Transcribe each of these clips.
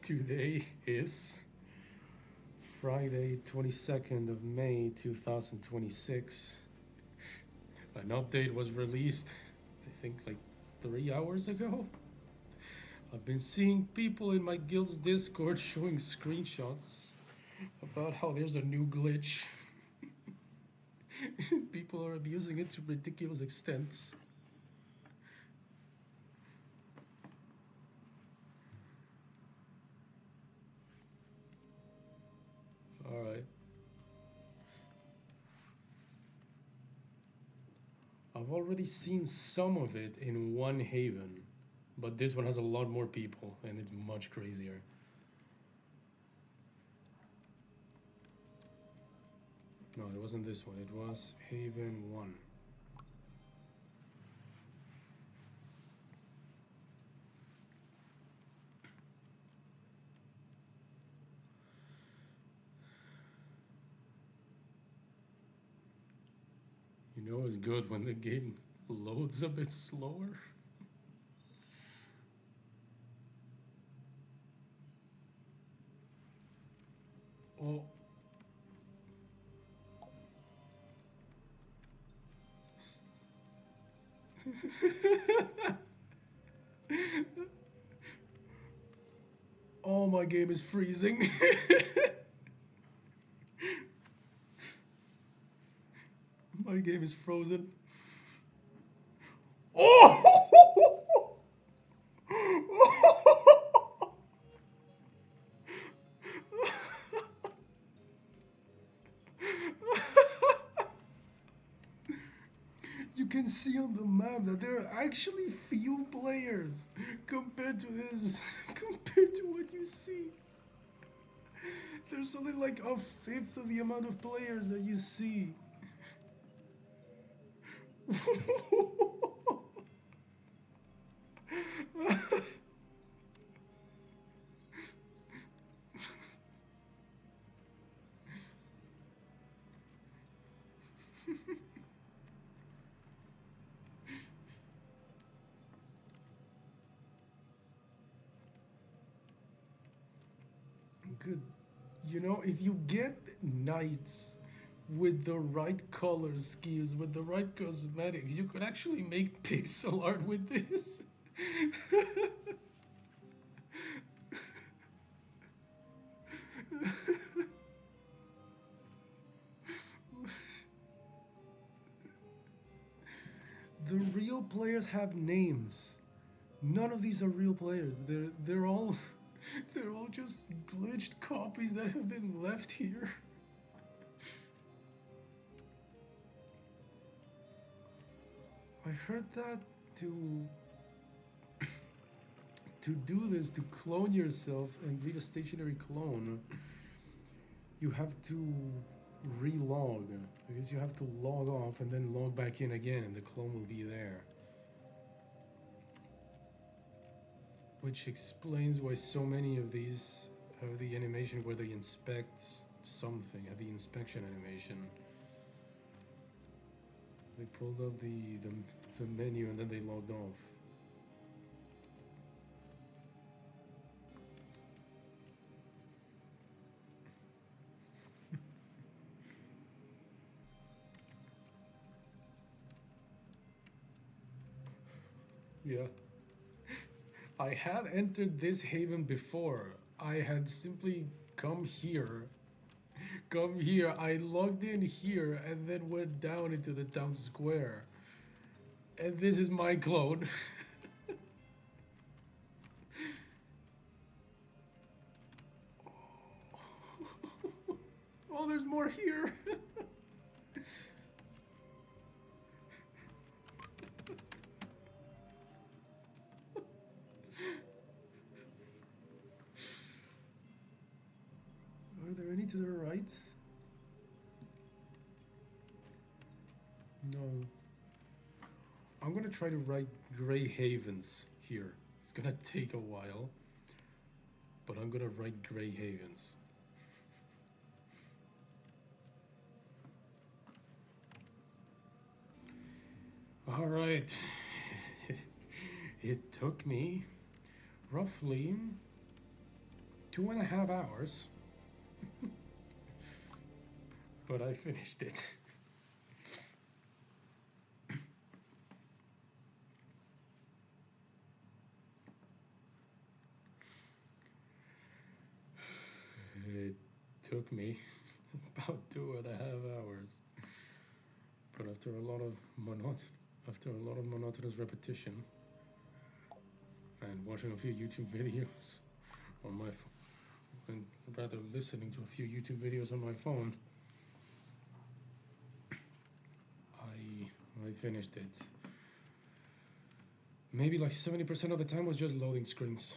Today is Friday, 22nd of May 2026. An update was released, I think, like 3 hours ago. I've been seeing people in my guild's Discord showing screenshots about how there's a new glitch. People are abusing it to ridiculous extents. Alright. I've already seen some of it in one haven, but this one has a lot more people and it's much crazier. No, it wasn't this one, it was Haven 1. You know it's good when the game loads a bit slower. Oh. Oh, my game is freezing. My game is frozen. Oh! You can see on the map that there are actually few players compared to this, compared to what you see. There's only like a fifth of the amount of players that you see. Good. You know, if you get knights with the right color schemes, with the right cosmetics, you could actually make pixel art with this. The real players have names. None of these are real players. They're all they're all just glitched copies that have been left here. I heard that to do this, to clone yourself and leave a stationary clone, you have to relog, because you have to log off and then log back in again and the clone will be there. Which explains why so many of these have the animation where they inspect something, have the inspection animation. They pulled up the menu and then they logged off. Yeah. I had entered this haven before. I had simply come here. I logged in here and then went down into the town square. And this is my clone. Oh, there's more here. Are there any to the right? No. I'm gonna try to write Grey Havens here. It's gonna take a while, but I'm gonna write Grey Havens. All right. It took me roughly 2.5 hours, but I finished it. It took me about 2.5 hours, but after a lot of monotonous repetition and watching a few YouTube videos on my and rather listening to a few YouTube videos on my phone, I finished it. Maybe like 70% of the time was just loading screens.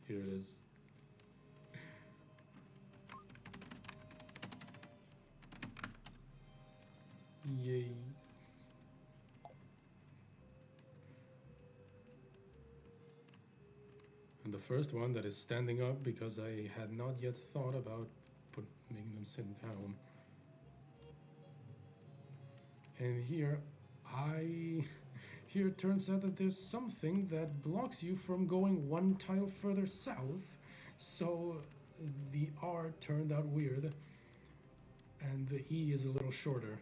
Here it is. Yay. And the first one that is standing up because I had not yet thought about making them sit down. And here it turns out that there's something that blocks you from going one tile further south, so the R turned out weird and the E is a little shorter.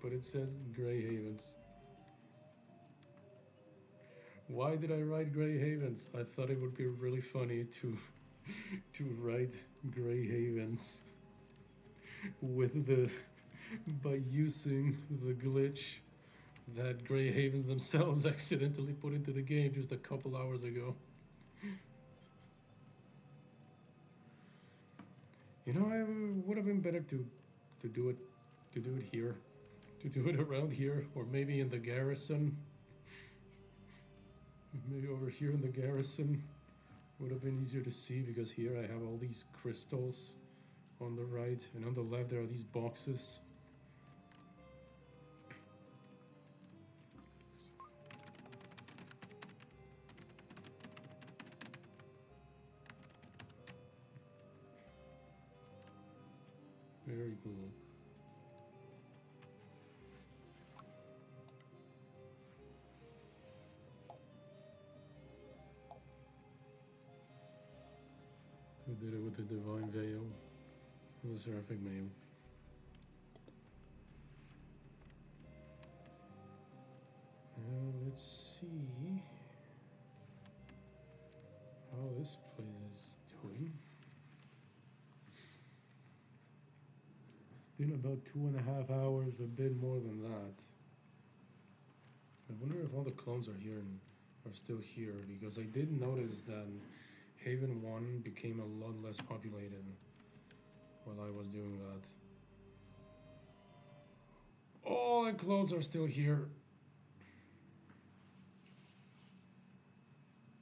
But it says Grey Havens. Why did I write Grey Havens? I thought it would be really funny to write Grey Havens by using the glitch that Grey Havens themselves accidentally put into the game just a couple hours ago. You know, I would have been better to do it here, to do it around here, or maybe in the garrison. Maybe over here in the garrison would have been easier to see, because here I have all these crystals on the right, and on the left there are these boxes. Very cool. We did it with the Divine Veil and the Seraphic Mail. Let's see how this place is doing. Been about 2.5 hours, a bit more than that. I wonder if all the clones are here and are still here, because I did notice that Haven 1 became a lot less populated while I was doing that. All the clones are still here.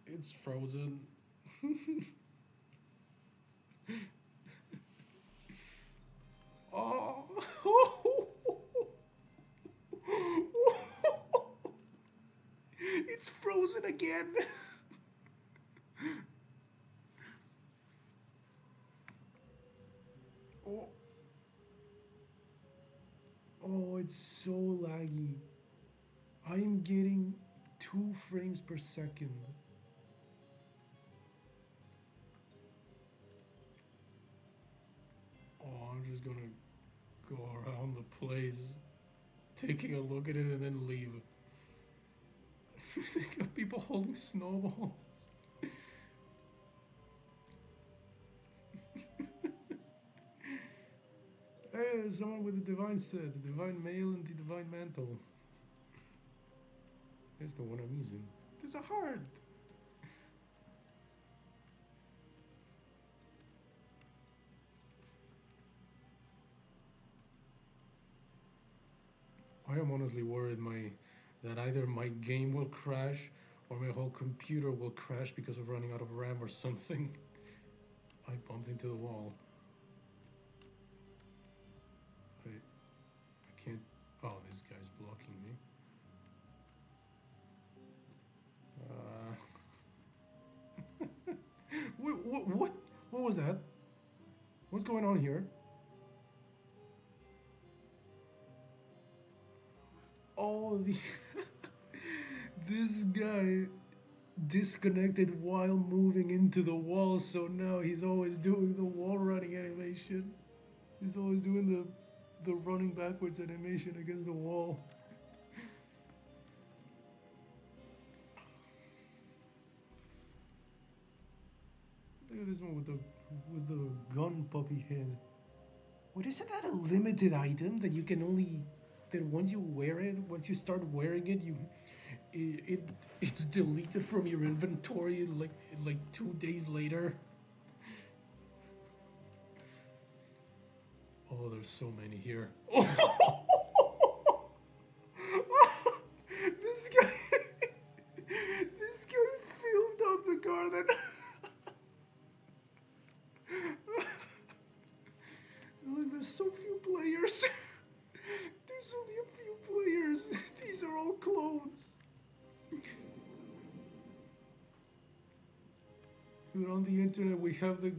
It's frozen. Oh. It's frozen again. Oh. Oh, it's so laggy. I'm getting 2 frames per second. Oh, I'm just gonna go around the place, taking a look at it and then leave. They got people holding snowballs. Hey, there's someone with the divine set, the divine mail and the divine mantle. There's the one I'm using. There's a heart. I am honestly worried that either my game will crash or my whole computer will crash because of running out of RAM or something. I bumped into the wall. I can't. Oh, this guy's blocking me. What was that? What's going on here? Oh, this guy disconnected while moving into the wall, so now he's always doing the wall running animation. He's always doing the running backwards animation against the wall. Look at this one with the gun puppy head. What, isn't that a limited item that you can only, that once you wear it, once you start wearing it, it's deleted from your inventory like 2 days later? Oh, there's so many here. This guy, this guy filled up the garden. Look, there's so few players. There's only a few players. These are all clones. Dude, on the internet we have the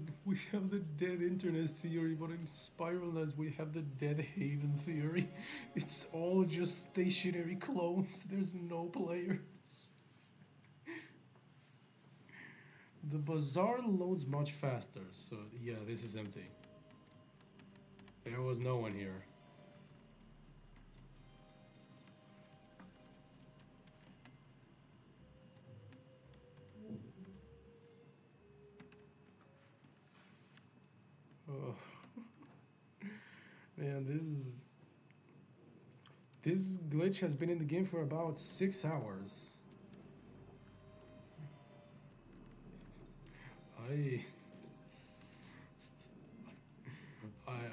dead internet theory, but in Spiral Lands we have the dead Haven theory. It's all just stationary clones. There's no players. The bazaar loads much faster, so yeah, this is empty. There was no one here. Oh. Man, this glitch has been in the game for about 6 hours.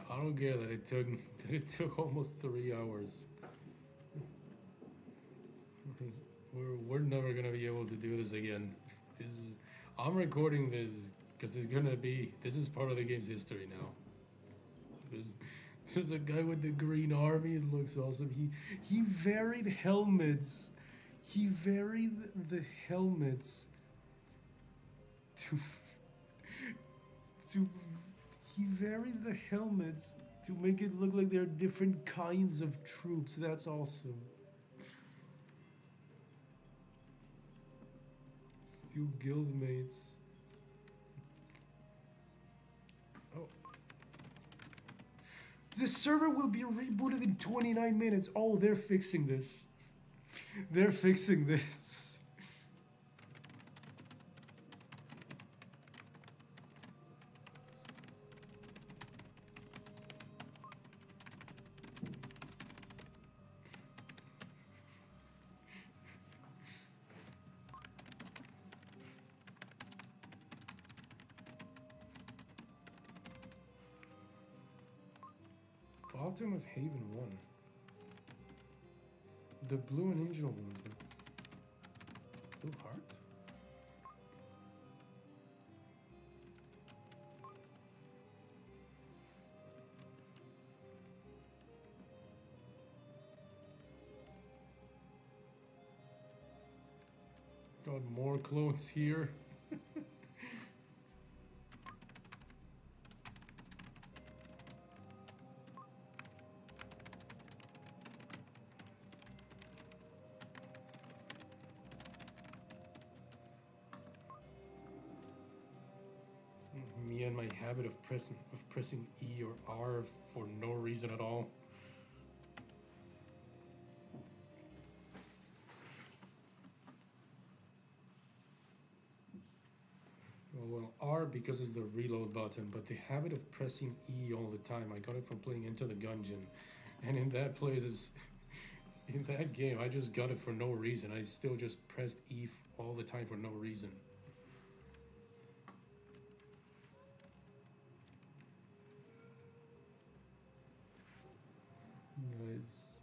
I don't care that it took almost 3 hours. We're never gonna be able to do this again. I'm recording this because this is part of the game's history now. There's a guy with the green army. It looks awesome. He varied helmets. He varied the helmets to he varied the helmets to make it look like they're different kinds of troops. That's awesome. Few guildmates. Oh. The server will be rebooted in 29 minutes. Oh, they're fixing this. They're fixing this. Bottom of Haven 1. The blue and angel ones. Blue heart? Got more clothes here. Me and my habit of pressing E or R for no reason at all. Well, R because it's the reload button, but the habit of pressing E all the time, I got it from playing Into the Gungeon. And in that in that game, I just got it for no reason. I still just pressed E all the time for no reason. Nice.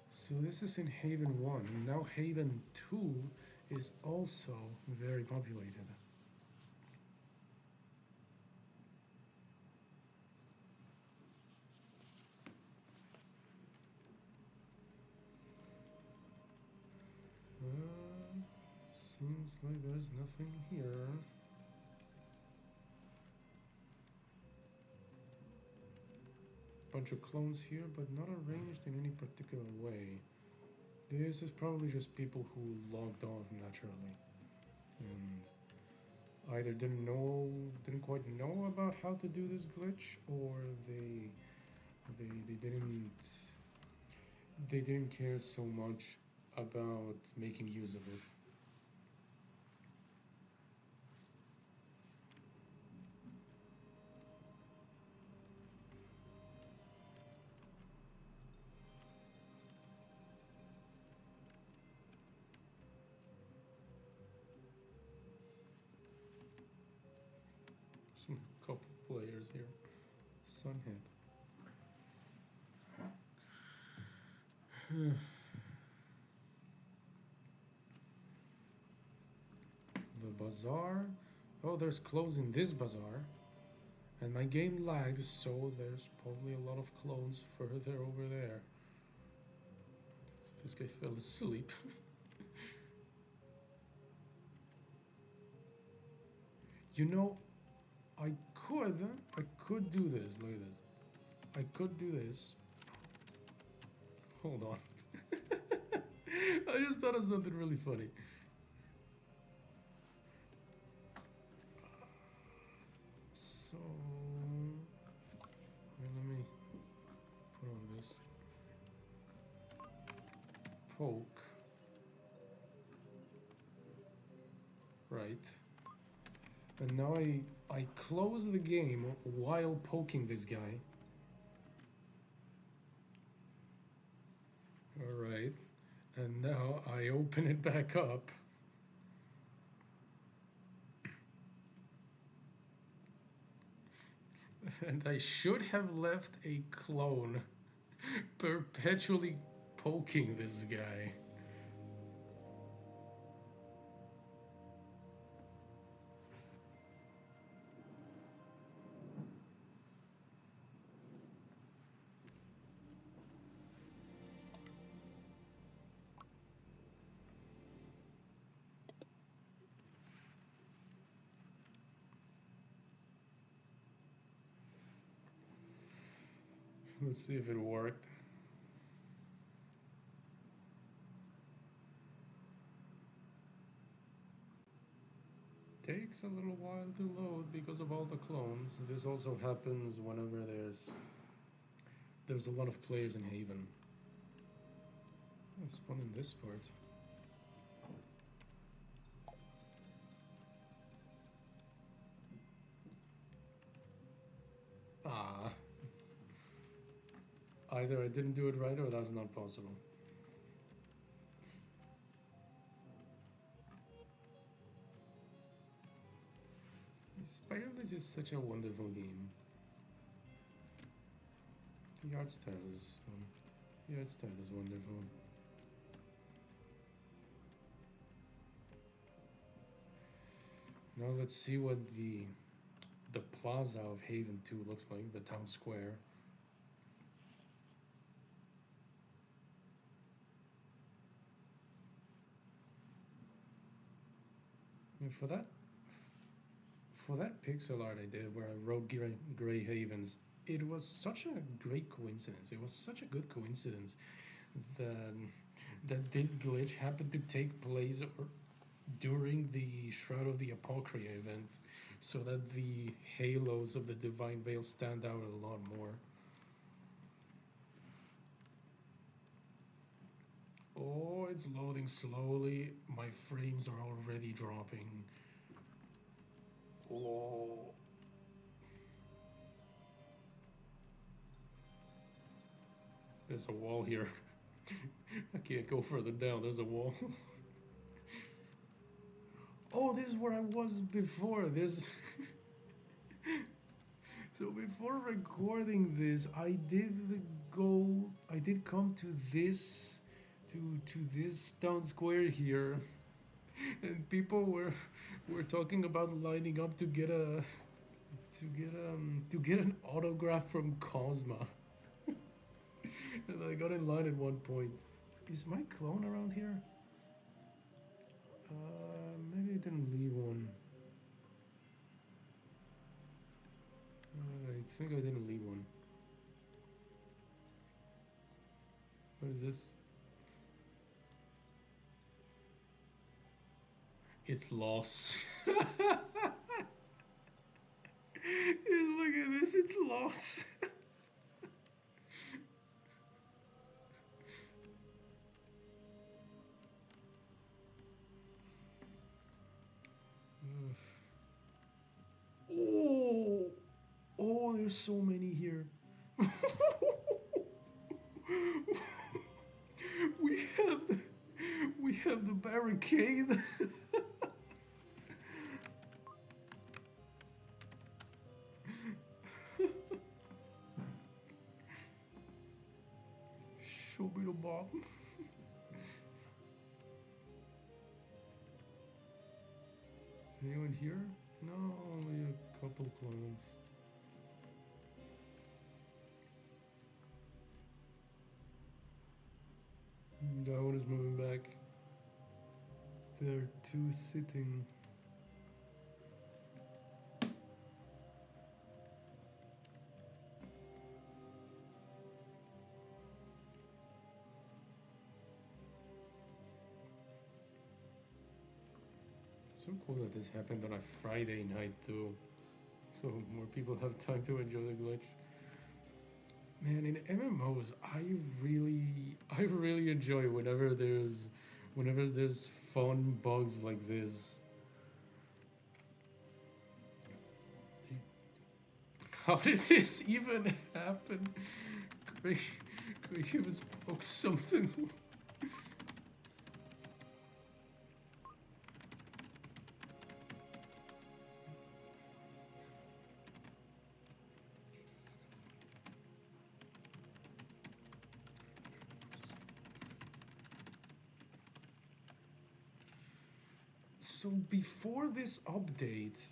So this is in Haven 1. Now Haven 2 is also very populated. Seems like there's nothing here. Bunch of clones here, but not arranged in any particular way. This is probably just people who logged off naturally. and either didn't quite know about how to do this glitch, or they didn't care so much about making use of it. Some couple players here. Sunhead. The bazaar. Oh, there's clothes in this bazaar. And my game lagged, so there's probably a lot of clones further over there. This guy fell asleep. You know, I could do this. Look at this. I could do this. Hold on. I just thought of something really funny. So, let me put on this. Poke. Right. And now I close the game while poking this guy. Alright. And now I open it back up. And I should have left a clone perpetually poking this guy. Let's see if it worked. Takes a little while to load because of all the clones. This also happens whenever there's a lot of players in Haven. I'm spawning this part. Ah. Either I didn't do it right or that's not possible. Spireless is such a wonderful game. The art style is wonderful. Now let's see what the plaza of Haven 2 looks like, the town square. And for that pixel art I did where I wrote Grey Havens, it was such a great coincidence. It was such a good coincidence that this glitch happened to take place during the Shroud of the Apocrypha event, so that the halos of the Divine Veil stand out a lot more. Oh, it's loading slowly. My frames are already dropping. Oh. There's a wall here. I can't go further down. There's a wall. Oh, this is where I was before. There's. So before recording this, I did come to this town square here, and people were talking about lining up to get an autograph from Cosma. And I got in line at one point. Is my clone around here? Maybe I didn't leave one. I think I didn't leave one. What is this? It's loss. Look at this, it's loss. Oh, oh, there's so many here. we have the, we have the barricade. Show me the bomb. Anyone here? No, only a couple clones. That one is moving back. There are two sitting. So cool that this happened on a Friday night too, so more people have time to enjoy the glitch. Man, in MMOs, I really enjoy whenever there's fun bugs like this. How did this even happen? Kratos broke something. So before this update,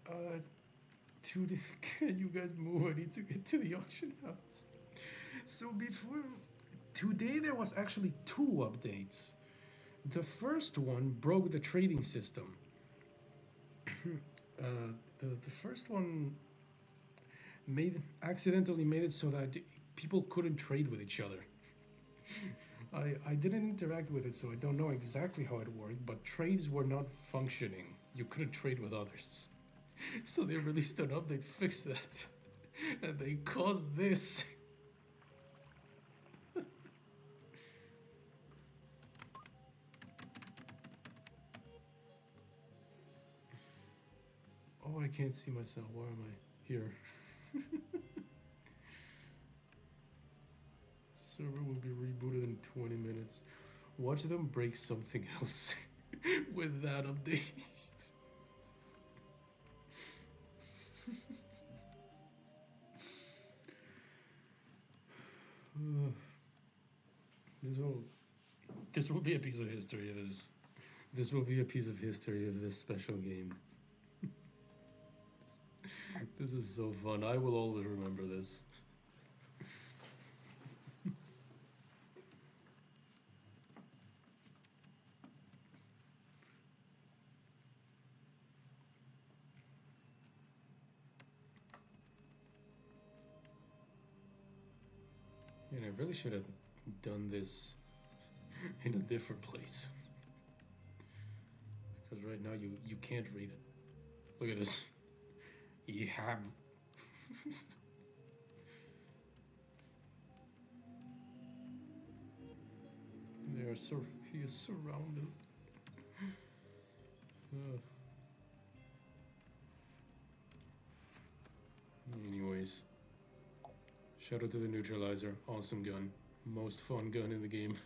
to the can you guys move? I need to get to the auction house. So before today, there was actually two updates. The first one broke the trading system. The first one accidentally made it so that people couldn't trade with each other. I didn't interact with it, so I don't know exactly how it worked, but trades were not functioning. You couldn't trade with others. So they released an update to fix that. And they caused this. Oh, I can't see myself. Where am I? Here. Server will be rebooted in 20 minutes. Watch them break something else with that update. this will this will be a piece of history. This will be a piece of history of this special game. This is so fun. I will always remember this. And I really should have done this in a different place. Because right now you can't read it. Look at this. You have. He is surrounded. Anyways, shout out to the neutralizer. Awesome gun. Most fun gun in the game.